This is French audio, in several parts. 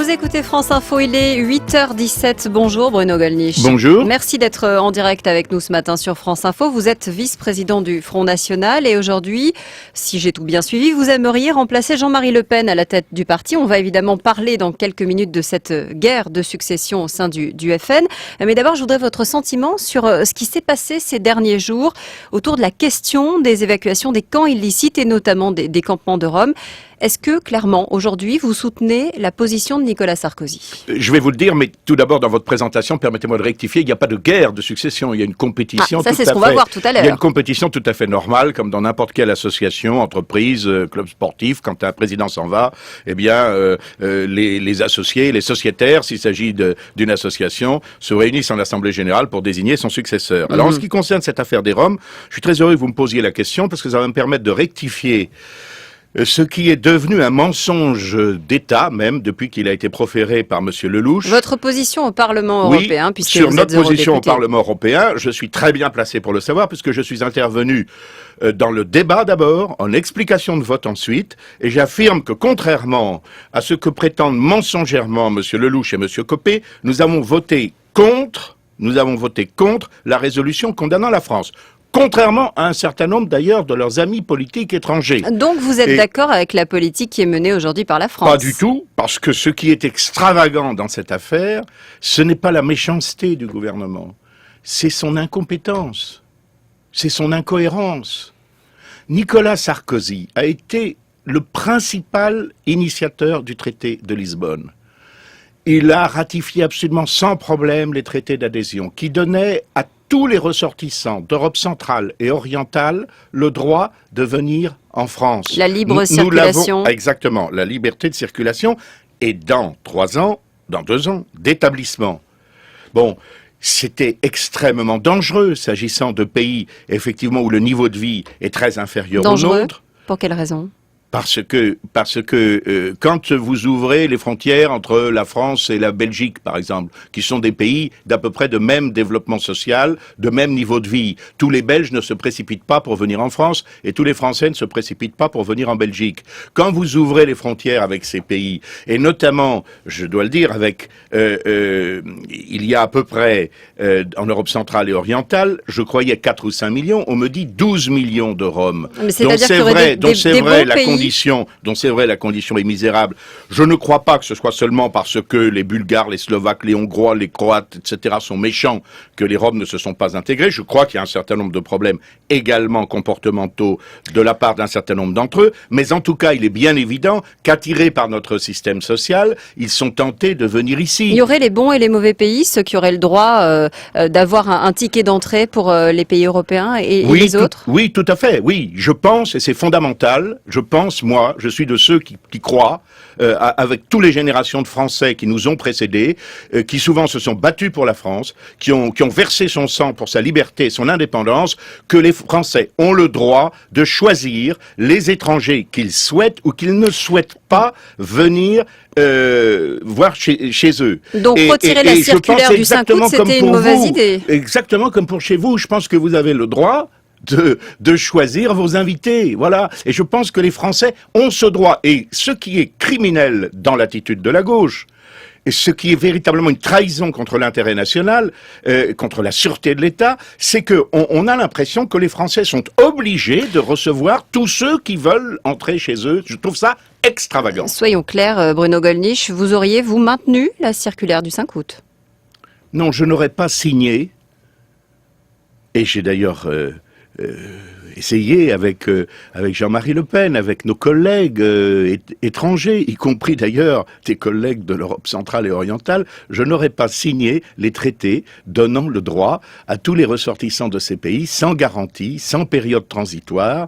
Vous écoutez France Info, il est 8h17. Bonjour Bruno Gollnisch. Bonjour. Merci d'être en direct avec nous ce matin sur France Info. Vous êtes vice-président du Front National et aujourd'hui, si j'ai tout bien suivi, vous aimeriez remplacer Jean-Marie Le Pen à la tête du parti. On va évidemment parler dans quelques minutes de cette guerre de succession au sein du FN. Mais d'abord, je voudrais votre sentiment sur ce qui s'est passé ces derniers jours autour de la question des évacuations des camps illicites et notamment des campements de Rome. Est-ce que, clairement, aujourd'hui, vous soutenez la position de Nicolas Sarkozy ? Je vais vous le dire, mais tout d'abord, dans votre présentation, permettez-moi de rectifier, il n'y a pas de guerre de succession, il y a une compétition ça, c'est ce qu'on va voir tout à l'heure. Il y a une compétition tout à fait normale, comme dans n'importe quelle association, entreprise, club sportif. Quand un président s'en va, eh bien, les associés, les sociétaires, s'il s'agit d'une association, se réunissent en assemblée générale pour désigner son successeur. Alors, en ce qui concerne cette affaire des Roms, je suis très heureux que vous me posiez la question, parce que ça va me permettre de rectifier ce qui est devenu un mensonge d'État, même, depuis qu'il a été proféré par Monsieur Lelouch. Votre position au Parlement européen, puisque sur vous notre êtes position au eurodéputé. Parlement européen, je suis très bien placé pour le savoir, puisque je suis intervenu dans le débat d'abord, en explication de vote ensuite, et j'affirme que contrairement à ce que prétendent mensongèrement Monsieur Lelouch et Monsieur Copé, nous avons voté contre la résolution condamnant la France. Contrairement à un certain nombre d'ailleurs de leurs amis politiques étrangers. Donc vous êtes d'accord avec la politique qui est menée aujourd'hui par la France ? Pas du tout, parce que ce qui est extravagant dans cette affaire, ce n'est pas la méchanceté du gouvernement, c'est son incompétence, c'est son incohérence. Nicolas Sarkozy a été le principal initiateur du traité de Lisbonne. Il a ratifié absolument sans problème les traités d'adhésion qui donnaient à tous les ressortissants d'Europe centrale et orientale le droit de venir en France. La libre circulation. Exactement, la liberté de circulation et dans 2 ans, d'établissement. Bon, c'était extrêmement dangereux s'agissant de pays, effectivement, où le niveau de vie est très inférieur au nôtre. Pour quelle raison ? Parce que quand vous ouvrez les frontières entre la France et la Belgique, par exemple, qui sont des pays d'à peu près de même développement social, de même niveau de vie, tous les Belges ne se précipitent pas pour venir en France et tous les Français ne se précipitent pas pour venir en Belgique. Quand vous ouvrez les frontières avec ces pays, et notamment, je dois le dire, avec il y a à peu près en Europe centrale et orientale, je croyais 4 ou 5 millions, on me dit 12 millions de Roms. Mais c'est-à-dire qu'il y aurait des bons pays. Dont c'est vrai la condition est misérable. Je ne crois pas que ce soit seulement parce que les Bulgares, les Slovaques, les Hongrois, les Croates, etc. sont méchants que les Roms ne se sont pas intégrés. Je crois qu'il y a un certain nombre de problèmes également comportementaux de la part d'un certain nombre d'entre eux. Mais en tout cas, il est bien évident qu'attirés par notre système social, ils sont tentés de venir ici. Il y aurait les bons et les mauvais pays, ceux qui auraient le droit d'avoir un ticket d'entrée pour les pays européens et les autres ? Oui, tout à fait. Oui, je pense, et c'est fondamental, moi, je suis de ceux qui croient, avec toutes les générations de Français qui nous ont précédés, qui souvent se sont battus pour la France, qui ont versé son sang pour sa liberté et son indépendance, que les Français ont le droit de choisir les étrangers qu'ils souhaitent ou qu'ils ne souhaitent pas venir voir chez eux. Donc retirer la circulaire du 5 août, c'était une mauvaise idée. Exactement comme pour chez vous. Je pense que vous avez le droit de choisir vos invités, voilà. Et je pense que les Français ont ce droit. Et ce qui est criminel dans l'attitude de la gauche, et ce qui est véritablement une trahison contre l'intérêt national, contre la sûreté de l'État, c'est qu'on a l'impression que les Français sont obligés de recevoir tous ceux qui veulent entrer chez eux. Je trouve ça extravagant. Soyons clairs, Bruno Gollnisch, vous auriez, vous, maintenu la circulaire du 5 août ? Non, je n'aurais pas signé, et j'ai d'ailleurs essayer avec Jean-Marie Le Pen, avec nos collègues étrangers, y compris d'ailleurs des collègues de l'Europe centrale et orientale, je n'aurais pas signé les traités donnant le droit à tous les ressortissants de ces pays, sans garantie, sans période transitoire,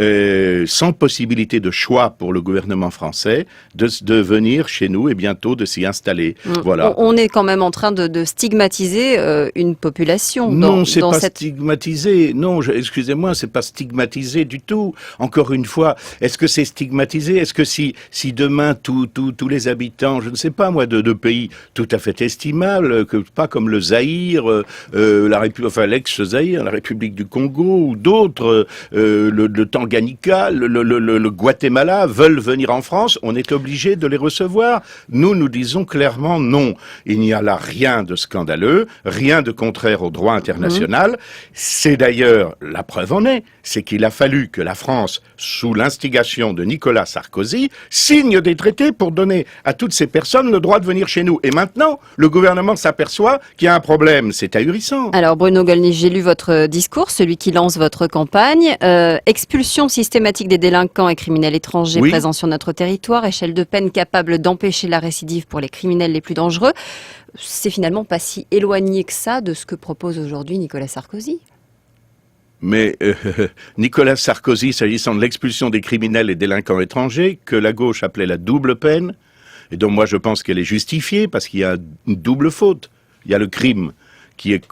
sans possibilité de choix pour le gouvernement français, de venir chez nous et bientôt de s'y installer. Voilà. On est quand même en train de stigmatiser une population. Non, c'est pas stigmatiser. Non, excusez-moi, c'est pas pas stigmatisé du tout. Encore une fois, est-ce que c'est stigmatisé? Est-ce que si demain tous les habitants, je ne sais pas moi, de pays tout à fait estimables, que pas comme le Zaïre, l'ex-Zaïre, la République du Congo ou d'autres, le Tanganyika, le Guatemala veulent venir en France, on est obligé de les recevoir? Nous disons clairement non. Il n'y a là rien de scandaleux, rien de contraire au droit international. C'est d'ailleurs, la preuve en est, c'est qu'il a fallu que la France, sous l'instigation de Nicolas Sarkozy, signe des traités pour donner à toutes ces personnes le droit de venir chez nous. Et maintenant, le gouvernement s'aperçoit qu'il y a un problème. C'est ahurissant. Alors Bruno Gollnisch, j'ai lu votre discours, celui qui lance votre campagne. Expulsion systématique des délinquants et criminels étrangers présents sur notre territoire, échelle de peine capable d'empêcher la récidive pour les criminels les plus dangereux. C'est finalement pas si éloigné que ça de ce que propose aujourd'hui Nicolas Sarkozy. Mais Nicolas Sarkozy, s'agissant de l'expulsion des criminels et délinquants étrangers, que la gauche appelait la double peine, et dont moi je pense qu'elle est justifiée parce qu'il y a une double faute. Il y a le crime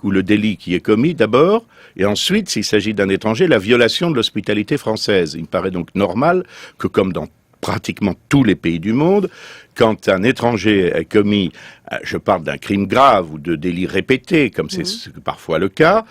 ou le délit qui est commis d'abord, et ensuite, s'il s'agit d'un étranger, la violation de l'hospitalité française. Il me paraît donc normal que, comme dans pratiquement tous les pays du monde, quand un étranger a commis, je parle d'un crime grave ou de délit répété, comme c'est parfois le cas,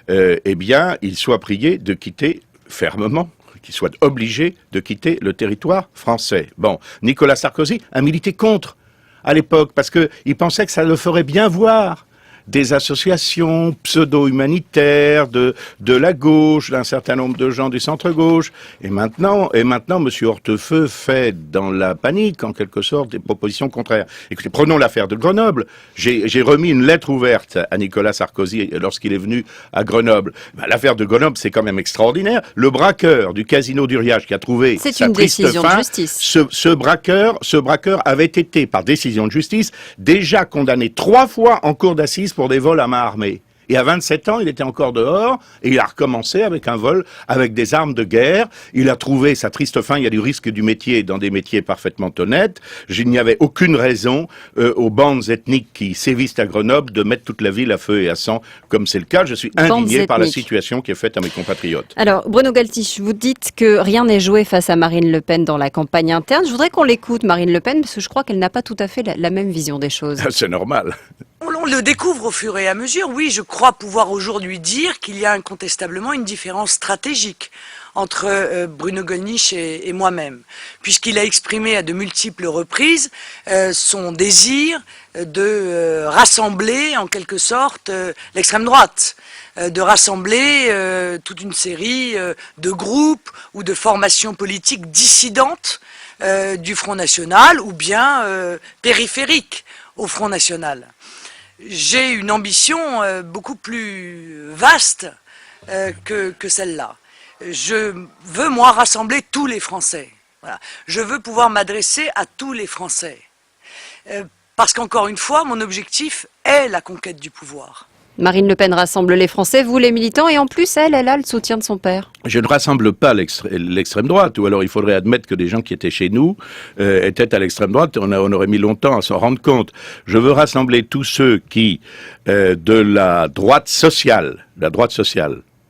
eh bien, il soit prié de quitter fermement, qu'il soit obligé de quitter le territoire français. Bon, Nicolas Sarkozy a milité contre à l'époque, parce qu'il pensait que ça le ferait bien voir. Des associations pseudo-humanitaires de la gauche, d'un certain nombre de gens du centre-gauche. Et maintenant, M. Hortefeux fait dans la panique, en quelque sorte, des propositions contraires. Écoutez, prenons l'affaire de Grenoble. J'ai remis une lettre ouverte à Nicolas Sarkozy lorsqu'il est venu à Grenoble. L'affaire de Grenoble, c'est quand même extraordinaire. Le braqueur du casino d'Uriage qui a trouvé sa triste fin, c'est une décision de justice. Ce braqueur avait été, par décision de justice, déjà condamné 3 fois en cour d'assises pour des vols à main armée. Et à 27 ans, il était encore dehors, et il a recommencé avec un vol avec des armes de guerre. Il a trouvé sa triste fin, il y a du risque du métier dans des métiers parfaitement honnêtes. Il n'y avait aucune raison aux bandes ethniques qui sévissent à Grenoble de mettre toute la ville à feu et à sang, comme c'est le cas. Je suis indigné par la situation qui est faite à mes compatriotes. Alors, Bruno Gollnisch, vous dites que rien n'est joué face à Marine Le Pen dans la campagne interne. Je voudrais qu'on l'écoute, Marine Le Pen, parce que je crois qu'elle n'a pas tout à fait la même vision des choses. C'est normal. On le découvre au fur et à mesure. Oui, je crois pouvoir aujourd'hui dire qu'il y a incontestablement une différence stratégique entre Bruno Gollnisch et moi-même, puisqu'il a exprimé à de multiples reprises son désir de rassembler en quelque sorte l'extrême droite, de rassembler toute une série de groupes ou de formations politiques dissidentes du Front National ou bien périphériques au Front National. J'ai une ambition beaucoup plus vaste que celle-là. Je veux, moi, rassembler tous les Français. Voilà. Je veux pouvoir m'adresser à tous les Français. Parce qu'encore une fois, mon objectif est la conquête du pouvoir. Marine Le Pen rassemble les Français, vous les militants, et en plus, elle a le soutien de son père. Je ne rassemble pas l'extrême droite, ou alors il faudrait admettre que des gens qui étaient chez nous étaient à l'extrême droite, on aurait mis longtemps à s'en rendre compte. Je veux rassembler tous ceux qui, de la droite sociale,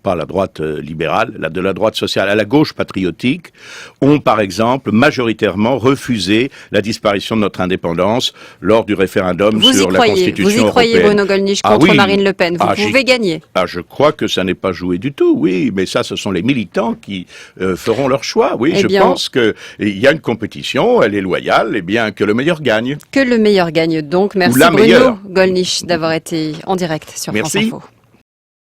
pas la droite libérale, de la droite sociale à la gauche patriotique, ont par exemple majoritairement refusé la disparition de notre indépendance lors du référendum sur la Constitution européenne. Vous y croyez, Bruno Gollnisch, contre Marine Le Pen. Vous pouvez gagner. Je crois que ça n'est pas joué du tout, oui, mais ça, ce sont les militants qui feront leur choix. Oui, je pense qu'il y a une compétition, elle est loyale, et bien que le meilleur gagne. Que le meilleur gagne donc. Merci Bruno Gollnisch d'avoir été en direct sur France Info.